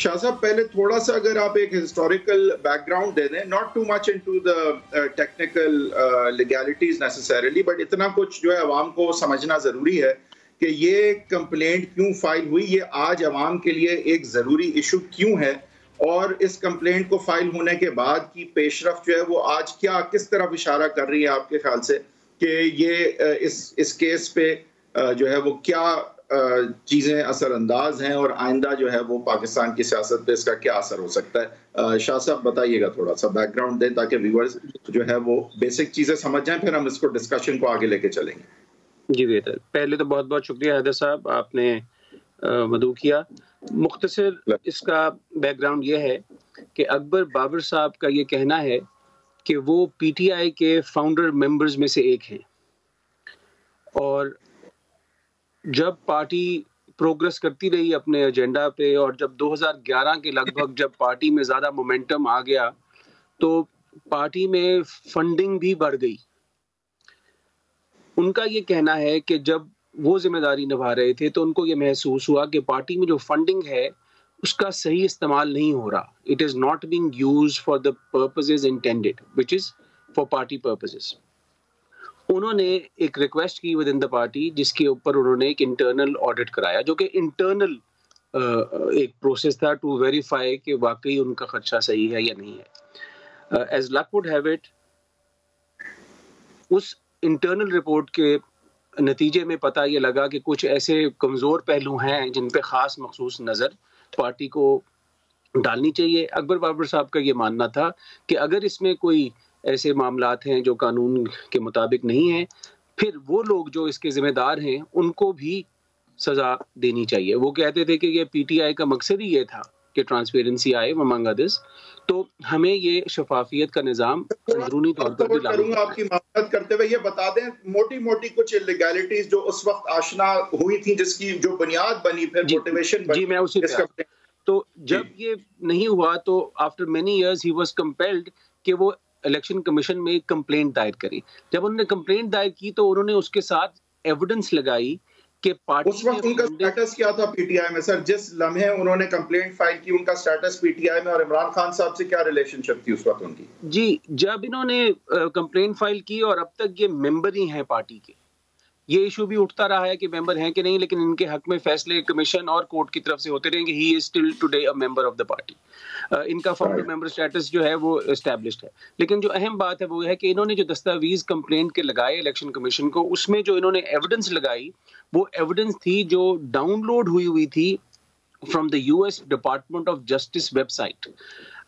शाह साहब, पहले थोड़ा सा अगर आप एक हिस्टोरिकल बैकग्राउंड दे दें, not too much into the technical legalities necessarily, but इतना कुछ जो है अवाम को समझना जरूरी है कि ये कंप्लेंट क्यों फाइल हुई, ये आज अवाम के लिए एक जरूरी इशू क्यों है, और इस कंप्लेंट को फाइल होने के बाद की पेशरफ्त जो है वो आज क्या किस तरफ इशारा कर रही है आपके ख्याल से कि ये इस केस पे जो है वो क्या चीजें असरअंदाज हैं, और आइंदा जो है वो पाकिस्तान की सियासत पे इसका क्या असर हो सकता है। शाह साहब बताइएगा, थोड़ा सा बैकग्राउंड दें ताकि व्यूअर्स जो है वो बेसिक चीजें समझ जाएं, फिर हम इसको डिस्कशन को आगे लेके चलेंगे। जी बेहतर। पहले तो बहुत बहुत शुक्रिया हैदर साहब, आपने मदऊ किया। मुख्तसर इसका बैकग्राउंड ये है कि अकबर बाबर साहब का ये कहना है कि वो पीटीआई के फाउंडर मेंबर्स में से एक हैं, और जब पार्टी प्रोग्रेस करती रही अपने एजेंडा पे, और जब 2011 के लगभग जब पार्टी में ज़्यादा मोमेंटम आ गया तो पार्टी में फंडिंग भी बढ़ गई। उनका ये कहना है कि जब वो जिम्मेदारी निभा रहे थे तो उनको ये महसूस हुआ कि पार्टी में जो फंडिंग है उसका सही इस्तेमाल नहीं हो रहा। It is not being used for the purposes intended, which is for party purposes. उन्होंने एक रिक्वेस्ट की विद इन द पार्टी, जिसके ऊपर उन्होंने एक इंटरनल ऑडिट कराया, जो कि इंटरनल एक प्रोसेस था टू वेरीफाई कि वाकई उनका खर्चा सही है या नहीं है। As luck would have it, उस इंटरनल रिपोर्ट के नतीजे में पता ये लगा कि कुछ ऐसे कमज़ोर पहलू हैं जिन पे ख़ास मखसूस नज़र पार्टी को डालनी चाहिए। अकबर बाबर साहब का ये मानना था कि अगर इसमें कोई ऐसे मामलात हैं जो कानून के मुताबिक नहीं हैं, फिर वो लोग जो इसके ज़िम्मेदार हैं उनको भी सज़ा देनी चाहिए। वो कहते थे कि ये पीटीआई का मकसद ही ये था कि ट्रांसपेरेंसी आए अमंग अदर्स, तो हमें ये शफाफियत का निज़ाम अंदरूनी तौर पर भी लागू करूंगा। आपकी मदद करते हुए ये बता दें मोटी मोटी कुछ इल्लीगैलिटीज जो उस वक्त आशना हुई थी, जिसकी जो बुनियाद बनी, फिर मोटिवेशन बनी। जी, मैं उसी तो जब ये नहीं हुआ तो after many years he was compelled कि वो इलेक्शन कमीशन में एक कंप्लेंट दायर करी। जब उन्होंने कंप्लेंट दायर की तो उन्होंने उसके साथ एविडेंस लगाई कि पार्टी उस वक्त उनका स्टेटस क्या था पीटीआई में? सर, जिस लम्हे उन्होंने कंप्लेंट फाइल की उनका स्टेटस पीटीआई में, और इमरान खान साहब से क्या रिलेशनशिप थी उस वक्त उनकी? जी, जब इन्होंने कंप्लेंट फाइल की और अब तक ये मेंबर ही हैं पार्टी के, ये इशू भी उठता रहा है कि मेंबर हैं कि नहीं, लेकिन इनके हक में फैसले कमीशन और कोर्ट की तरफ से होते रहेंगे। He is still today a member of the party. इनका फाउंडर मेंबर स्टेटस जो है वो एस्टैब्लिश्ड है। लेकिन जो अहम बात है वो है कि इन्होंने जो दस्तावेज कंप्लेंट के लगाए इलेक्शन कमीशन को, उसमें जो इन्होंने एविडेंस लगाई वो एविडेंस थी जो डाउनलोड हुई थी from the US department of justice website.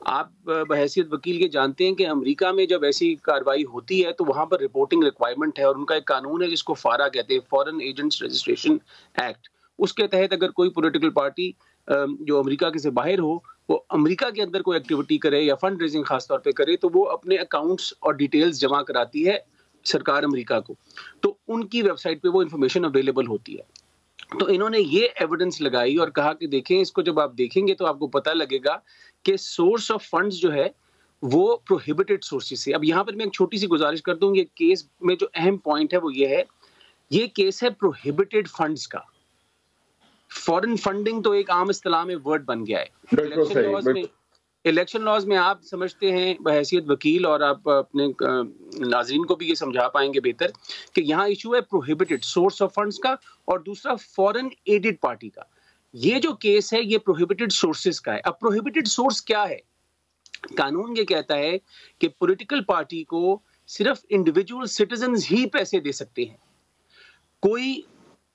आप बहैसियत वकील के जानते हैं कि अमेरिका में जब ऐसी कार्रवाई होती है तो वहाँ पर रिपोर्टिंग रिक्वायरमेंट है, और उनका एक कानून है जिसको फारा कहते हैं, फॉरेन एजेंट्स रजिस्ट्रेशन एक्ट। उसके तहत अगर कोई पॉलिटिकल पार्टी जो अमेरिका के से बाहर हो, वो अमेरिका के अंदर कोई एक्टिविटी करे या फंड रेजिंग खास तौर पे करे, तो वो अपने अकाउंट्स और डिटेल्स जमा कराती है सरकार अमेरिका को, तो उनकी वेबसाइट पे वो इन्फॉर्मेशन अवेलेबल होती है। तो इन्होंने ये एविडेंस लगाई और कहा कि देखें, इसको जब आप देखेंगे तो आपको पता लगेगा कि सोर्स ऑफ फंड्स जो है वो प्रोहिबिटेड सोर्सेज से। अब यहाँ पर मैं एक छोटी सी गुजारिश कर दूं, ये केस में जो अहम पॉइंट है वो ये है, ये केस है प्रोहिबिटेड फंड्स का। फॉरेन फंडिंग तो एक आम इस्तिलाह में वर्ड बन गया है। इलेक्शन लॉज में आप समझते हैं बहैसियत वकील, और आप अपने नाज़रीन को भी ये समझा पाएंगे बेहतर, कि यहाँ इशू है प्रोहिबिटेड सोर्स ऑफ फंड्स का और दूसरा फॉरेन एडेड पार्टी का। ये जो केस है ये प्रोहिबिटेड सोर्सेज का है। अब प्रोहिबिटेड सोर्स क्या है? कानून ये कहता है कि पॉलिटिकल पार्टी को सिर्फ इंडिविजुअल सिटीजन्स ही पैसे दे सकते हैं। कोई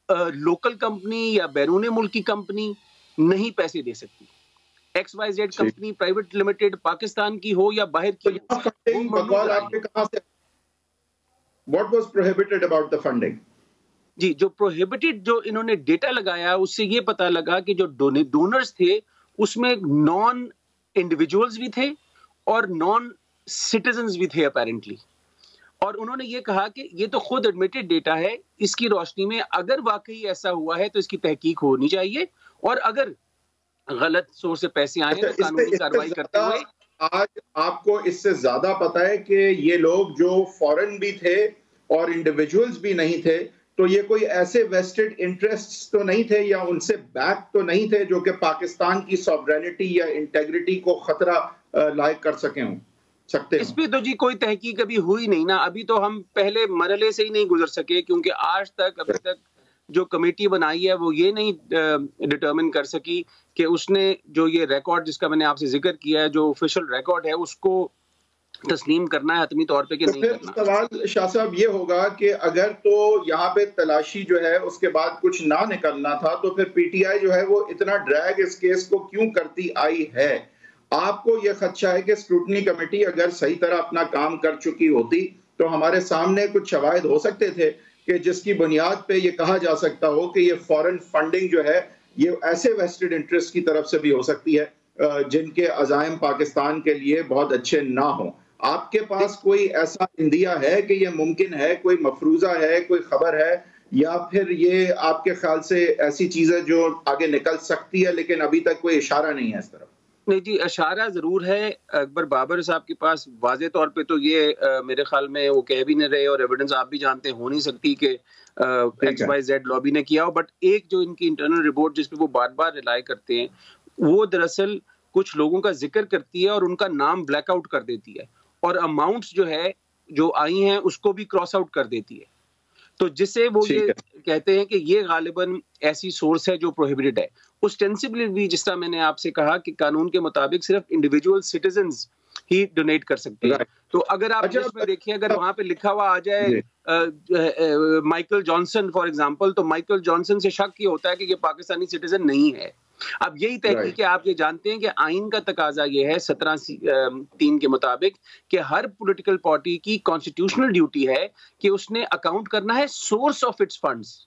लोकल कंपनी या बैरून मुल्क की कंपनी नहीं पैसे दे सकती। XYZ company private limited Pakistan की हो या बाहर की, What was prohibited about the funding? जी, जो प्रोहिबिटेड जो इन्होंने डेटा लगाया उससे ये पता लगा कि जो डोनर्स थे उसमें नॉन इंडिविजुअल्स भी थे और नॉन सिटीजन्स भी थे अपेरेंटली। और उन्होंने ये कहा कि ये तो खुद एडमिटेड डेटा है, इसकी रोशनी में अगर वाकई ऐसा हुआ है तो इसकी तहकीक होनी चाहिए, और अगर गलत सोर्स से पैसे आए तो कानूनी कार्रवाई करते हुए। आज आपको इससे ज्यादा पता है कि ये लोग जो फॉरेन भी थे और इंडिविजुअल्स भी नहीं थे, तो ये कोई ऐसे वेस्टेड इंटरेस्ट्स तो नहीं थे या उनसे बैक तो नहीं थे जो कि पाकिस्तान की सॉवरेनिटी या इंटेग्रिटी को खतरा लायक कर सकते इस पे तो जी कोई तहकीक अभी हुई नहीं ना। अभी तो हम पहले मरहले से ही नहीं गुजर सके, क्योंकि आज तक अभी तक जो कमेटी बनाई है वो ये नहीं डिटरमिन कर सकी कि उसने जो ये रिकॉर्ड जिसका मैंने आपसे जिक्र किया है, जो ऑफिशियल रिकॉर्ड है, उसको तस्लीम करना है हतमी तौर पे कि नहीं करना। सवाल शाह साहब ये होगा कि अगर तो यहाँ पे तलाशी जो है उसके बाद कुछ ना निकलना था, तो फिर पीटीआई जो है वो इतना ड्रैग इस केस को क्यों करती आई है? आपको ये खदशा है कि स्क्रूटनी कमेटी अगर सही तरह अपना काम कर चुकी होती तो हमारे सामने कुछ शवाहिद हो सकते थे कि जिसकी बुनियाद पे ये कहा जा सकता हो कि ये फॉरेन फंडिंग जो है ये ऐसे वेस्टेड इंटरेस्ट की तरफ से भी हो सकती है जिनके अज़ाइम पाकिस्तान के लिए बहुत अच्छे ना हो। आपके पास कोई ऐसा इंदिया है कि ये मुमकिन है, कोई मफरूजा है, कोई खबर है, या फिर ये आपके ख्याल से ऐसी चीजें जो आगे निकल सकती है लेकिन अभी तक कोई इशारा नहीं है इस तरफ? नहीं जी, इशारा जरूर है। अकबर बाबर साहब के पास वाज़े तौर पे तो ये मेरे ख्याल में वो कह भी नहीं रहे, और एविडेंस आप भी जानते हो नहीं सकती कि XYZ लॉबी ने किया हो। बट एक जो इनकी इंटरनल रिपोर्ट जिस पे वो बार बार रिलाई करते हैं, वो दरअसल कुछ लोगों का जिक्र करती है और उनका नाम ब्लैकआउट कर देती है, और अमाउंट्स जो है जो आई हैं उसको भी क्रॉस आउट कर देती है। तो जिससे वो ये कहते हैं कि ये गालिबन ऐसी सोर्स है जो प्रोहिबिटेड है। ओस्टेंसिबली भी, जिस तरह मैंने आपसे कहा कि कानून के मुताबिक सिर्फ इंडिविजुअल सिटीजन्स ही डोनेट कर सकते हैं। तो अगर आप इसमें देखिए, अगर वहां पे लिखा हुआ आ जाए माइकल जॉनसन फॉर एग्जांपल, तो माइकल जॉनसन से शक ये होता है कि ये पाकिस्तानी सिटीजन नहीं है। अब यही तहकीक है, आप ये जानते हैं कि आइन का तकाजा ये है 17(3) के मुताबिक कि हर पॉलिटिकल पार्टी की कॉन्स्टिट्यूशनल ड्यूटी है कि उसने अकाउंट करना है सोर्स ऑफ इट्स फंड्स।